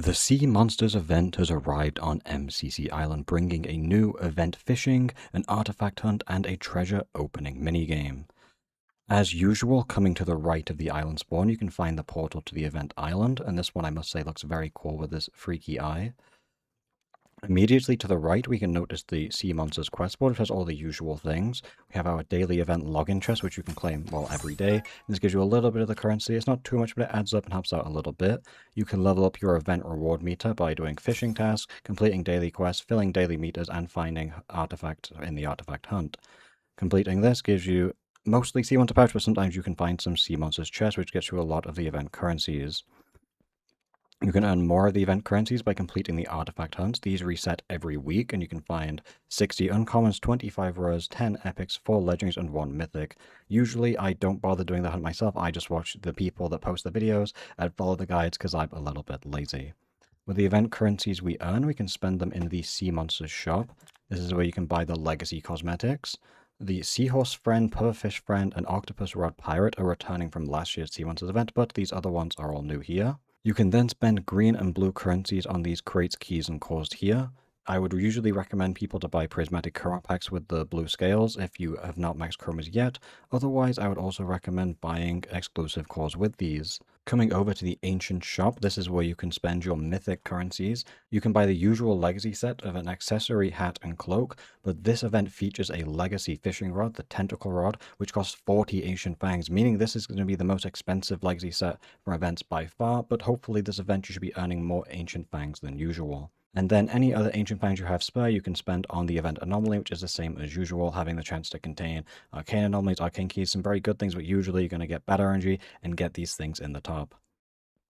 The Sea Monsters event has arrived on MCC Island, bringing a new event fishing, an artifact hunt, and a treasure opening minigame. As usual, coming to the right of the island spawn, you can find the portal to the event island, and this one I must say looks very cool with this freaky eye. Immediately to the right, we can notice the Sea Monsters quest board, which has all the usual things. We have our daily event login chest, which you can claim, well, every day. This gives you a little bit of the currency. It's not too much, but it adds up and helps out a little bit. You can level up your event reward meter by doing fishing tasks, completing daily quests, filling daily meters, and finding artifacts in the artifact hunt. Completing this gives you mostly Sea Monster pouch, but sometimes you can find some Sea Monsters chests, which gets you a lot of the event currencies. You can earn more of the event currencies by completing the artifact hunts. These reset every week, and you can find 60 uncommons, 25 rares, 10 epics, 4 legendaries, and 1 mythic. Usually, I don't bother doing the hunt myself. I just watch the people that post the videos and follow the guides because I'm a little bit lazy. With the event currencies we earn, we can spend them in the Sea Monsters shop. This is where you can buy the legacy cosmetics. The Seahorse Friend, Pufferfish Friend, and Octopus Rod Pirate are returning from last year's Sea Monsters event, but these other ones are all new here. You can then spend green and blue currencies on these crates, keys, and cores here. I would usually recommend people to buy prismatic chroma packs with the blue scales if you have not maxed chromas yet. Otherwise, I would also recommend buying exclusive cores with these. Coming over to the ancient shop, this is where you can spend your mythic currencies. You can buy the usual legacy set of an accessory, hat, and cloak, but this event features a legacy fishing rod, the tentacle rod, which costs 40 ancient fangs, meaning this is going to be the most expensive legacy set from events by far, but hopefully this event you should be earning more ancient fangs than usual. And then any other ancient fangs you have spare, you can spend on the event anomaly, which is the same as usual, having the chance to contain arcane anomalies, arcane keys, some very good things, but usually you're going to get better energy and get these things in the top.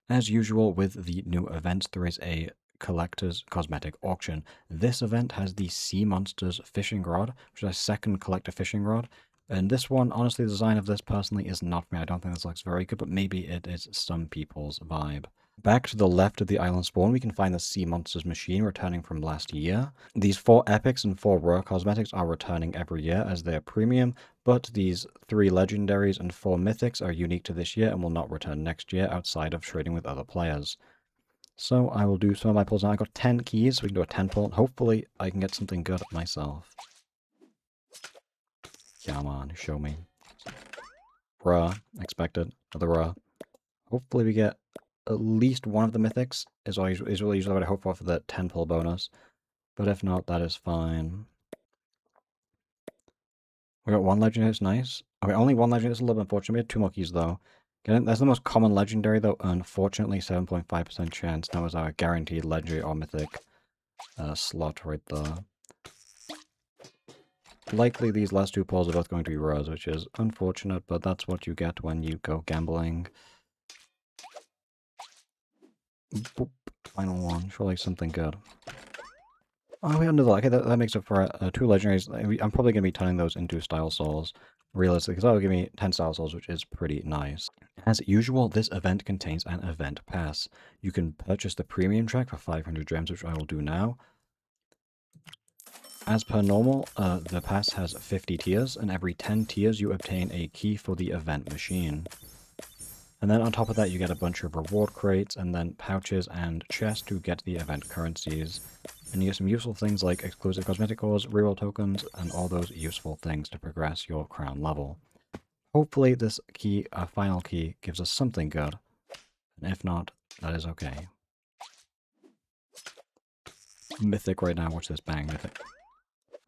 As usual with the new events, there is a collector's cosmetic auction. This event has the Sea Monsters fishing rod, which is a second collector fishing rod. And this one, honestly, the design of this personally is not for me. I don't think this looks very good, but maybe it is some people's vibe. Back to the left of the island spawn, we can find the Sea Monsters machine returning from last year. These 4 epics and 4 rare cosmetics are returning every year as they are premium, but these 3 legendaries and 4 mythics are unique to this year and will not return next year outside of trading with other players. So I will do some of my pulls now. I got 10 keys, so we can do a 10 pull, and hopefully I can get something good myself. Come on, show me. Bruh, expected. Another bruh. Hopefully we get at least one of the mythics is really usually what I hope for the 10 pull bonus. But if not, that is fine. We got 1 legendary, it's nice. Okay, only 1 legendary, it's a little bit unfortunate. We had 2 more keys though. That's the most common legendary though, unfortunately 7.5% chance. That was our guaranteed legendary or mythic slot right there. Likely these last 2 pulls are both going to be rares, which is unfortunate, but that's what you get when you go gambling. Boop. Final one. Surely something good. Oh, we got another. Okay, that makes up for 2 legendaries. I'm probably going to be turning those into style souls, realistically, because that will give me 10 style souls, which is pretty nice. As usual, this event contains an event pass. You can purchase the premium track for 500 gems, which I will do now. As per normal, the pass has 50 tiers, and every 10 tiers you obtain a key for the event machine. And then on top of that, you get a bunch of reward crates, and then pouches and chests to get the event currencies. And you get some useful things like exclusive cosmetic cores, reroll tokens, and all those useful things to progress your crown level. Hopefully this key, final key, gives us something good. And if not, that is okay. Mythic right now, watch this bang, mythic.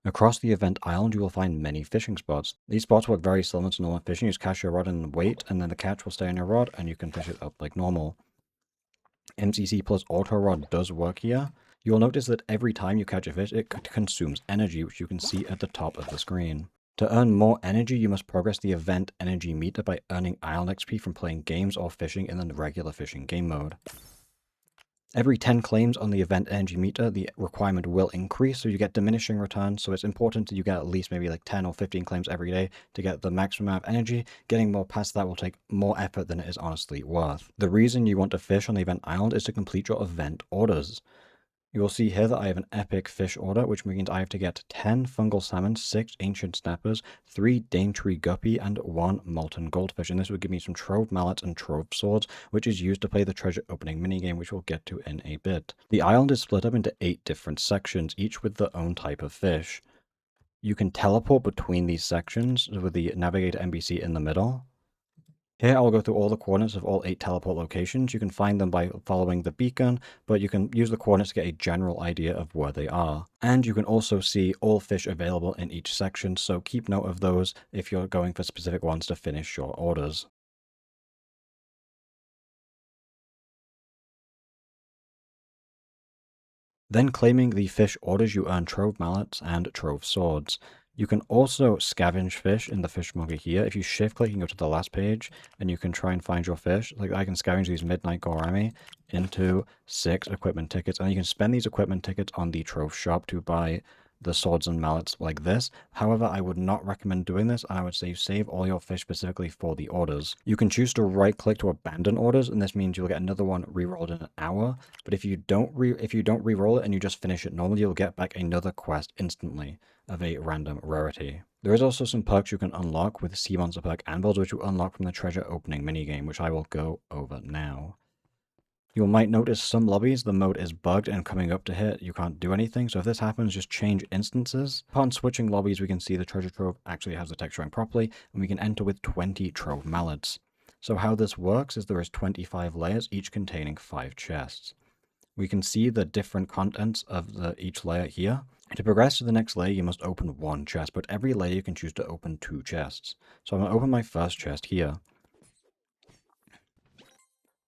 Across the event island, you will find many fishing spots. These spots work very similar to normal fishing. You just catch your rod and wait, and then the catch will stay on your rod, and you can fish it up like normal. MCC plus auto rod does work here. You will notice that every time you catch a fish, it consumes energy, which you can see at the top of the screen. To earn more energy, you must progress the event energy meter by earning island XP from playing games or fishing in the regular fishing game mode. Every 10 claims on the event energy meter, the requirement will increase, so you get diminishing returns, so it's important that you get at least maybe like 10 or 15 claims every day to get the maximum amount of energy. Getting more past that will take more effort than it is honestly worth. The reason you want to fish on the event island is to complete your event orders. You will see here that I have an epic fish order, which means I have to get 10 fungal salmon, 6 ancient snappers, 3 daintree guppy, and 1 molten goldfish. And this would give me some trove mallets and trove swords, which is used to play the treasure opening minigame, which we'll get to in a bit. The island is split up into 8 different sections, each with their own type of fish. You can teleport between these sections with the navigator NPC in the middle. Here I'll go through all the coordinates of all 8 teleport locations. You can find them by following the beacon, but you can use the coordinates to get a general idea of where they are. And you can also see all fish available in each section, so keep note of those if you're going for specific ones to finish your orders. Then claiming the fish orders, you earn trove mallets and trove swords. You can also scavenge fish in the fishmonger here. If you shift click, you can go to the last page, and you can try and find your fish. Like I can scavenge these midnight gourami into 6 equipment tickets, and you can spend these equipment tickets on the trove shop to buy the swords and mallets like this. However, I would not recommend doing this, and I would say you save all your fish specifically for the orders. You can choose to right click to abandon orders, and this means you'll get another one rerolled in an hour. But if you don't re-roll it and you just finish it normally, you'll get back another quest instantly of a random rarity. There is also some perks you can unlock with Sea Monster perk anvils, which you unlock from the treasure opening minigame, which I will go over now. You might notice some lobbies, the mode is bugged and coming up to hit, you can't do anything. So if this happens, just change instances. Upon switching lobbies, we can see the treasure trove actually has the text showing properly, and we can enter with 20 trove mallets. So how this works is there is 25 layers, each containing 5 chests. We can see the different contents of each layer here. To progress to the next layer, you must open 1 chest, but every layer you can choose to open 2 chests. So I'm going to open my first chest here.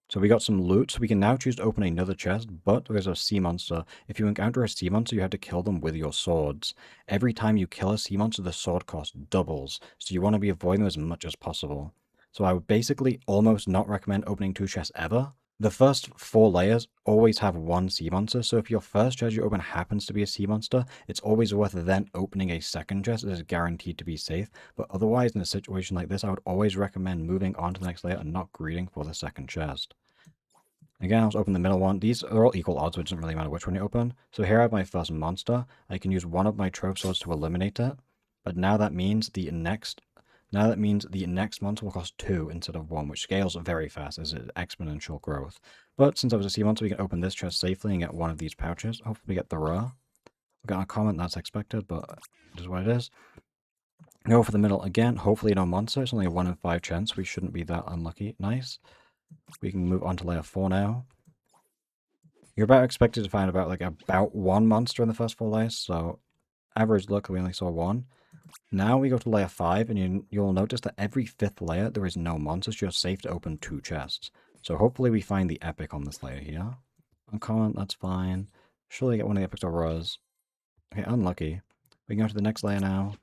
So we got some loot, so we can now choose to open another chest, but there's a sea monster. If you encounter a sea monster, you have to kill them with your swords. Every time you kill a sea monster, the sword cost doubles, so you want to be avoiding them as much as possible. So I would basically almost not recommend opening 2 chests ever. The first 4 layers always have 1 sea monster, so if your first chest you open happens to be a sea monster, it's always worth then opening a second chest. It is guaranteed to be safe, but otherwise in a situation like this, I would always recommend moving on to the next layer and not greeting for the second chest. Again, I'll just open the middle one. These are all equal odds, so it doesn't really matter which one you open. So here I have my first monster. I can use one of my trove swords to eliminate it, but now that means the next monster will cost 2 instead of 1, which scales very fast as it's exponential growth. But since I was a sea monster, we can open this chest safely and get one of these pouches. Hopefully we get the rare. We got a comment, that's expected, but it is what it is. Go for the middle again. Hopefully no monster. It's only a 1 in 5 chance. We shouldn't be that unlucky. Nice. We can move on to layer 4 now. You're about expected to find about 1 monster in the first 4 layers, so average luck, we only saw 1. Now we go to layer 5, and you'll notice that every 5th layer there is no monsters, you're safe to open 2 chests. So hopefully we find the epic on this layer here. Uncommon, that's fine. Surely get one of the epics or rares. Okay, unlucky. We can go to the next layer now.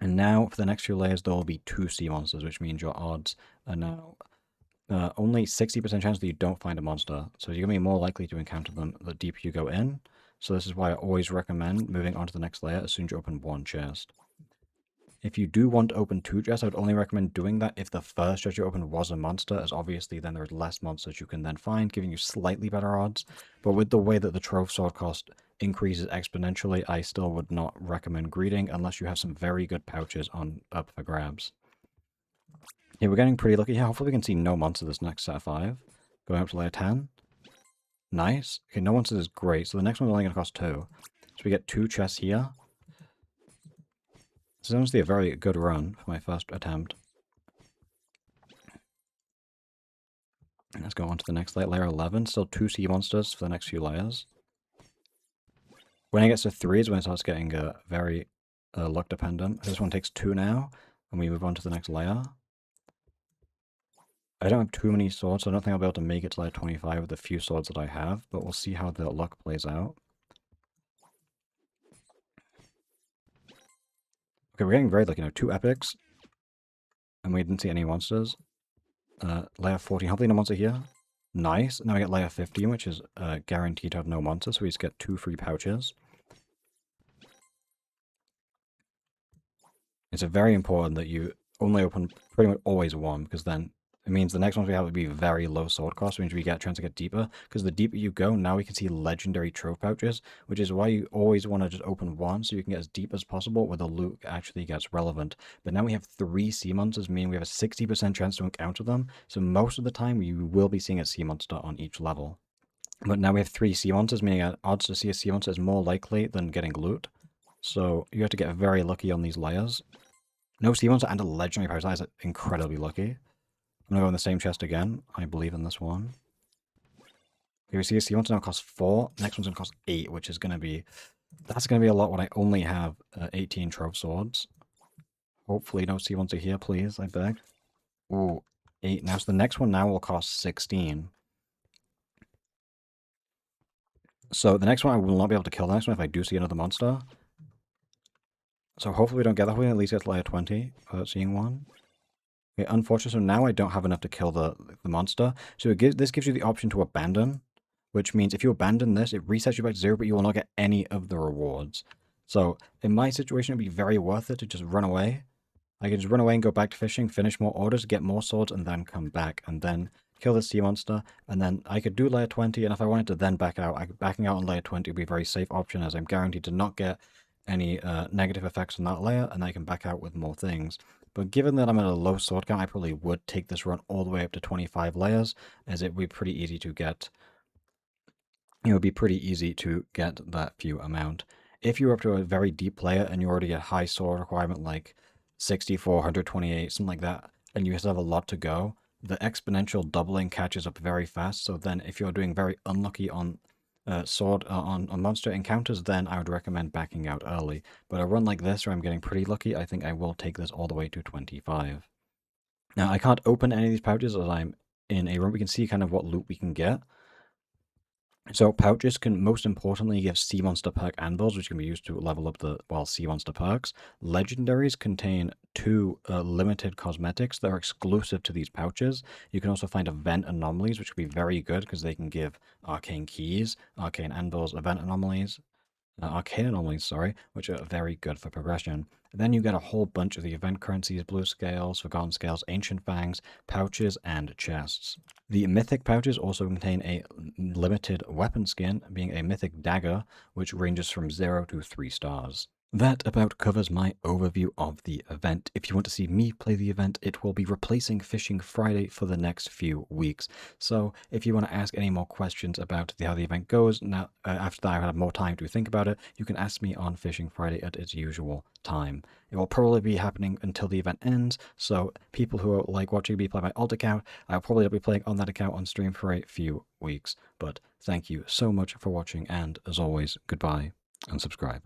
And now for the next few layers there will be 2 sea monsters, which means your odds are now only 60% chance that you don't find a monster. So you're going to be more likely to encounter them the deeper you go in. So this is why I always recommend moving on to the next layer as soon as you open 1 chest. If you do want to open 2 chests, I would only recommend doing that if the first chest you open was a monster, as obviously then there's less monsters you can then find, giving you slightly better odds. But with the way that the trove sword cost increases exponentially, I still would not recommend greeting unless you have some very good pouches up for grabs. Yeah, we're getting pretty lucky here. Hopefully we can see no monsters this next set of 5. Going up to layer 10. Nice. Okay, no monsters is great. So the next one's only going to cost 2. So we get 2 chests here. This is honestly a very good run for my first attempt. Let's go on to the next layer, layer 11. Still 2 sea monsters for the next few layers. When it gets to 3 is when it starts getting very luck dependent. This one takes 2 now, and we move on to the next layer. I don't have too many swords, so I don't think I'll be able to make it to layer 25 with the few swords that I have, but we'll see how the luck plays out. Okay, we're getting very lucky now. 2 epics. And we didn't see any monsters. Layer 14. Hopefully no monster here. Nice. Now we get layer 15, which is guaranteed to have no monsters, so we just get 2 free pouches. It's very important that you only open pretty much always 1, because then It means the next ones we have would be very low sword cost, which means we get a chance to get deeper, because the deeper you go, now we can see legendary trove pouches, which is why you always want to just open one so you can get as deep as possible where the loot actually gets relevant. But now we have 3 sea monsters, meaning we have a 60% chance to encounter them, so most of the time you will be seeing a sea monster on each level. But now we have 3 sea monsters, meaning odds to see a sea monster is more likely than getting loot. So you have to get very lucky on these layers. No sea monster and a legendary pouch, that is incredibly lucky. I'm gonna go in the same chest again. I believe in this one. Okay, we see a sea monster now costs 4. Next one's gonna cost 8, which is gonna be... That's gonna be a lot when I only have 18 trove swords. Hopefully no sea monster here, please, I beg. Ooh, 8. Now, so the next one now will cost 16. So the next one I will not be able to kill the next one if I do see another monster. So hopefully we don't get that. We at least get to layer 20 without seeing one. Okay, unfortunately, so now I don't have enough to kill the monster. So this gives you the option to abandon, which means if you abandon this, it resets you back to 0, but you will not get any of the rewards. So in my situation, it'd be very worth it to just run away. I can just run away and go back to fishing, finish more orders, get more swords, and then come back, and then kill the sea monster, and then I could do layer 20, and if I wanted to then back out, backing out on layer 20 would be a very safe option, as I'm guaranteed to not get any negative effects on that layer, and I can back out with more things. But given that I'm at a low sword count, I probably would take this run all the way up to 25 layers, as it would be pretty easy to get. It would be pretty easy to get that few amount. If you're up to a very deep layer and you already at high sword requirement like 64, 128, something like that, and you still have a lot to go, the exponential doubling catches up very fast. So then if you're doing very unlucky on sword on monster encounters, then I would recommend backing out early. But a run like this where I'm getting pretty lucky, I think I will take this all the way to 25. Now I can't open any of these pouches as I'm in a room. We can see kind of what loot we can get. So pouches can most importantly give sea monster perk anvils, which can be used to level up the sea monster perks. Legendaries contain 2 limited cosmetics that are exclusive to these pouches. You can also find event anomalies, which can be very good because they can give arcane keys, arcane anvils, event anomalies, arcane anomalies, sorry, which are very good for progression. Then you get a whole bunch of the event currencies, blue scales, forgotten scales, ancient fangs, pouches, and chests. The mythic pouches also contain a limited weapon skin, being a mythic dagger, which ranges from 0 to 3 stars. That about covers my overview of the event. If you want to see me play the event, it will be replacing Fishing Friday for the next few weeks. So if you want to ask any more questions about how the event goes, now after that I have more time to think about it, you can ask me on Fishing Friday at its usual time. It will probably be happening until the event ends, so people who are like watching me play my alt account, I'll probably be playing on that account on stream for a few weeks. But thank you so much for watching, and as always, goodbye and subscribe.